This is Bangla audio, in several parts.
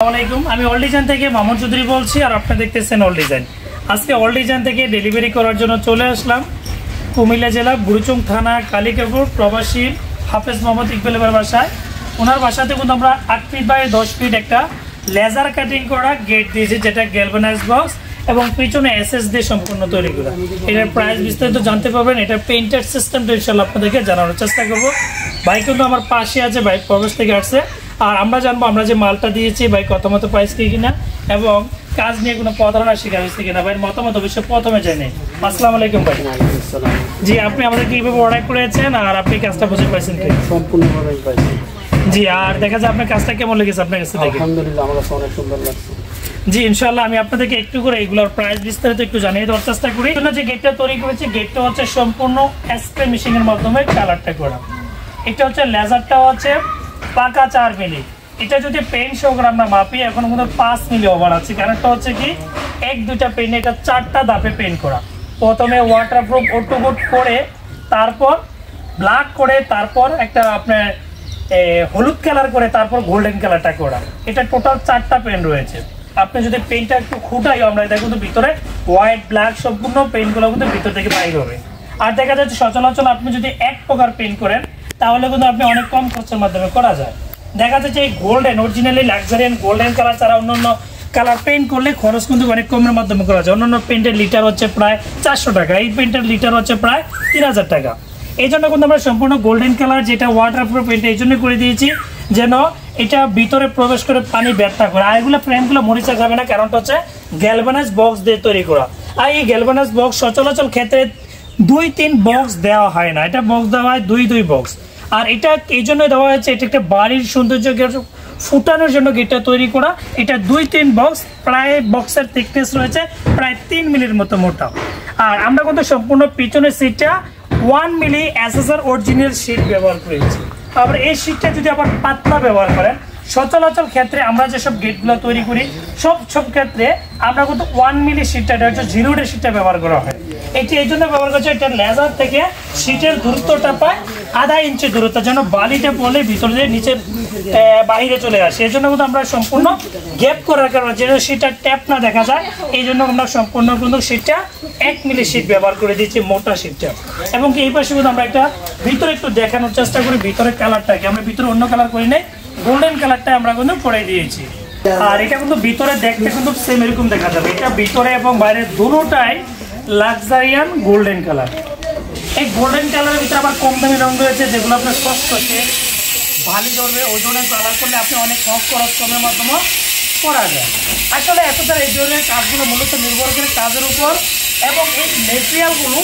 আমি অল ডিজাইন থেকে মামুন চৌধুরী বলছি আর আপনি দেখতেছেন অল ডিজাইন। আজকে অল ডিজাইন থেকে ডেলিভারি করার জন্য চলে আসলাম কুমিল্লা জেলা বুড়িচং থানা কালিকাপুর প্রবাসী হাফেজ মোহাম্মদ ইকবালের বাসায়। ওনার বাসাতে কিন্তু আমরা 8 ফিট বাই 10 ফিট একটা লেজার কাটিং করা গেট দিয়েছি, যেটা গ্যালভানাইজ বক্স এবং পিছনে এসএস দিয়ে সম্পূর্ণ তৈরি করা। এটার প্রাইস বিস্তারিত জানতে পারবেন। এটা পেইন্টেড সিস্টেমটা ইনশাআল্লাহ আপনাদেরকে জানানোর চেষ্টা করব। ভাই কিন্তু আমার পাশে আছে, ভাই প্রবাস থেকে আসছে, আর আমরা জানবো আমরা যে মালটা দিয়েছি ভাই কত মতো প্রাইস কি কিনা এবং কাজ নিয়ে কোনো প্রতারণা শিকার হয়েছে কিনা। ভাইয়ের মতামত অবশ্যই প্রথমে জানি। আসসালামু আলাইকুম ভাই। জি, আপনি আমাদের কিভাবে অর্ডার করেছেন আর আপনি কাজটা বুঝে পাইছেন কি? সম্পূর্ণভাবে পাইছি। জি, আর দেখা যায় আপনার কাজটা কেমন লেগেছে আপনার কাছে দেখে? আলহামদুলিল্লাহ, আমার কাছে অনেক সুন্দর লাগছে। জি, ইনশাআল্লাহ আমি আপনাদেরকে একটু করে এগুলোর প্রাইস বিস্তারিত একটু জানিয়ে দেওয়ার চেষ্টা করি। যে গেটটা তৈরি করেছি, গেটটা হচ্ছে সম্পূর্ণ স্প্রে মেশিং এর মাধ্যমে কালারটা করা। এটা হচ্ছে লেজারটা হচ্ছে পাকা 4 মিলি। এটা যদি পেন সহকারে আমরা মাপি এখন কিন্তু 5 মিলি ওভার আছে। কারণটা হচ্ছে কি, 1-2টা পেন, এটা 4টা ধাপে পেন করা। প্রথমে ওয়াটারপ্রুফ অটোকোট করে, তারপর ব্ল্যাক করে, তারপর একটা আপনার হলুদ কালার করে, তারপর গোল্ডেন কালারটা করা। এটা টোটাল 4টা পেন রয়েছে। আপনি যদি পেনটা একটু খুঁটাই আমরা দেখুন তো ভিতরে হোয়াইট ব্ল্যাক সম্পূর্ণ পেনগুলো কিন্তু ভিতর থেকে বাইর হবে। আর দেখা যাচ্ছে সচরাচর আপনি যদি এক প্রকার পেন করেন তাহলে কিন্তু আপনি অনেক কম খরচের মাধ্যমে করা যায়। দেখা যাচ্ছে এই গোল্ডেন অরিজিনালি লাক্সারিয়ান গোল্ডেন কালার ছাড়া অন্যান্য কালার পেন্ট করলে খরচ কিন্তু অনেক কমের মাধ্যমে করা যায়। অন্যান্য পেন্টের লিটার হচ্ছে প্রায় 400 টাকা, এই পেন্টের লিটার হচ্ছে প্রায় 3000 টাকা। এই জন্য কিন্তু আমরা সম্পূর্ণ গোল্ডেন কালার যেটা ওয়াটারপ্রুফ পেন্ট এই জন্য করে দিয়েছি যেন এটা ভিতরে প্রবেশ করে পানি ব্যর্থ করে। আর এগুলো ফ্রেমগুলো মরিচা খাবে না, কারণটা হচ্ছে গ্যালভানাইজ বক্স দিয়ে তৈরি করা। আর এই গ্যালভানাইজ বক্স সচরাচর ক্ষেত্রে 2-3 বক্স দেওয়া হয় না, এটা বক্স দেওয়া হয় 2 বক্স। আর এটা এই জন্য দেওয়া হয়েছে, এটা একটা বাড়ির সৌন্দর্য ফুটানোর জন্য গেটটা তৈরি করা। এটা 2-3 বক্স, প্রায় বক্সের থিকনেস রয়েছে প্রায় 3 মিলির মতো মোটা। আর আমরা কিন্তু সম্পূর্ণ পিছনের সিটটা 1 মিলি এসএসআর অরিজিনাল শীট ব্যবহার করেছি। আবার এই শীটটা যদি আবার পাতলা ব্যবহার করেন, সচরাচর ক্ষেত্রে আমরা যেসব গেটগুলো তৈরি করি সব ক্ষেত্রে আমরা কিন্তু 1 মিলি শীটটা, এটা হচ্ছে 0 শীটটা ব্যবহার করা হয়। এটি এই জন্য ব্যবহার করছে, এটা লেজার থেকে শীটের দূরত্বটা পায় 1/2 ইঞ্চি দূরত্ব, যেন বালিটা পড়লে ভিতরে দিয়ে নিচে বাইরে চলে আসে। এই জন্য কিন্তু আমরা সম্পূর্ণ গ্যাপ করার কারণে যেন শীটটা ট্যাপ না দেখা যায়, এই জন্য আমরা সম্পূর্ণ কিন্তু শীটটা 1 মিলি শীট ব্যবহার করে দিচ্ছি, মোটা শীটটা। এবং এই পাশে কিন্তু আমরা একটা ভিতরে একটু দেখানোর চেষ্টা করি ভিতরের কালারটাকে। আমরা ভিতরে অন্য কালার করি নাই, গোল্ডেন কালারটা আমরা কিন্তু পরে দিয়েছি। আর এটা কিন্তু ভিতরে দেখতে কিন্তু সেম এরকম দেখা যাবে। এটা ভিতরে এবং বাইরে দুটোটাই লাক্সারিয়ান গোল্ডেন কালার। এই গোল্ডেন কালারের ভিতরে আবার কম দামি রঙ রয়েছে, যেগুলো আপনার স্পষ্ট হচ্ছে ভালো ধরবে। ওই ধরনের কালার করলে আপনি অনেক কম খরচ কমের মাধ্যমে করা যায়। আসলে এতটা এই ধরনের কাজগুলো মূলত নির্ভর করে কাজের উপর, এবং এই মেটেরিয়ালগুলো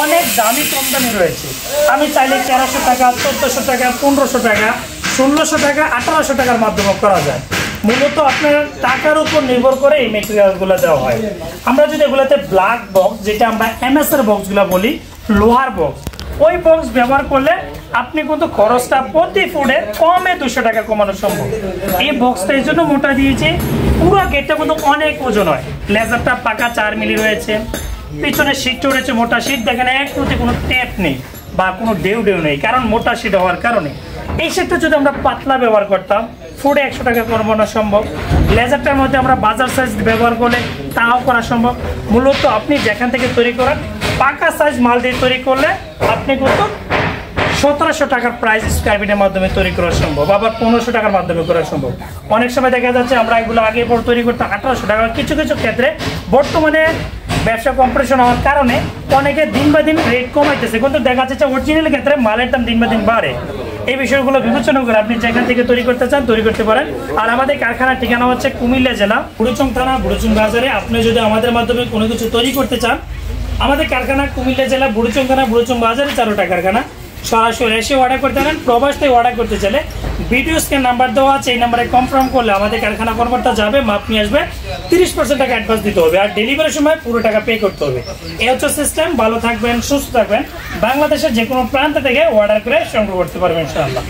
অনেক দামি কম দামি রয়েছে। আমি চাইলে 1300 টাকা, 1400 টাকা, 1500 টাকা, 1600 টাকা, 1800 টাকার মাধ্যমে করা যায়। মূলত আপনার টাকার উপর নির্ভর করে এই মেটেরিয়ালগুলো দেওয়া হয়। আমরা যদি এগুলোতে ব্ল্যাক বক্স, যেটা আমরা এমএসের বক্সগুলো বলি, লোহার বক্স, ওই বক্স ব্যবহার করলে আপনি কিন্তু খরচটা প্রতি ফুটে কমে 200 টাকা কমানো সম্ভব। এই বক্সটা এই জন্য মোটা দিয়েছি, পুরো গেটটা কিন্তু অনেক ওজন হয়। লেজারটা পাকা 4 মিলি রয়েছে, পিছনে শীটটা রয়েছে মোটা শীট। দেখেন এক প্রতি কোনো ট্যাপ নেই বা কোনো ডেউ নেই, কারণ মোটা শীট হওয়ার কারণে। এই শীটটা যদি আমরা পাতলা ব্যবহার করতাম ফুটে 100 টাকা কমানো সম্ভব। লেজারটার মধ্যে আমরা বাজার সাইজ ব্যবহার করলে তাও করা সম্ভব। মূলত আপনি যেখান থেকে তৈরি করেন পাকা সাইজ মাল দিয়ে তৈরি করলে আপনি কিন্তু 1700 টাকার প্রাইস স্কয়ার ফিটের মাধ্যমে তৈরি করা সম্ভব, আবার 1500 টাকার মাধ্যমে করা সম্ভব। অনেক সময় দেখা যাচ্ছে আমরা এগুলো আগে পর তৈরি করতাম 1800 টাকা। কিছু ক্ষেত্রে বর্তমানে ব্যবসা কম্পিটিশন হওয়ার কারণে অনেকে দিন বা দিন রেট কমাইতেছে, কিন্তু দেখা যাচ্ছে অরিজিনাল ক্ষেত্রে মালের দাম দিন বা দিন বাড়ে। এই বিষয়গুলো বিবেচনা করে আপনি যেখান থেকে তৈরি করতে চান তৈরি করতে পারেন। আর আমাদের কারখানার ঠিকানা হচ্ছে কুমিল্লা জেলা বুড়িচং থানা বুড়িচং বাজারে। আপনি যদি আমাদের মাধ্যমে কোনো কিছু তৈরি করতে চান, আমাদের কারখানা কুমিল্লা জেলা বুড়িচং থানা বুড়িচং বাজারে 4টা কারখানা। সরাসরি এসে অর্ডার করতে পারেন। প্রবাস থেকে অর্ডার করতে চাইলে ভিডিও স্ক্রিন নাম্বার দেওয়া আছে, এই নাম্বারে কনফার্ম করলে আমাদের কারখানা কর্মকর্তা যাবে, মাপ নিয়ে আসবে। 30% টাকা অ্যাডভান্স দিতে হবে, আর ডেলিভারির সময় পুরো টাকা পে করতে হবে। এই হচ্ছে সিস্টেম। ভালো থাকবেন, সুস্থ থাকবেন। বাংলাদেশের যে কোনো প্রান্ত থেকে অর্ডার করে সংগ্রহ করতে পারবেন ইনশাআল্লাহ।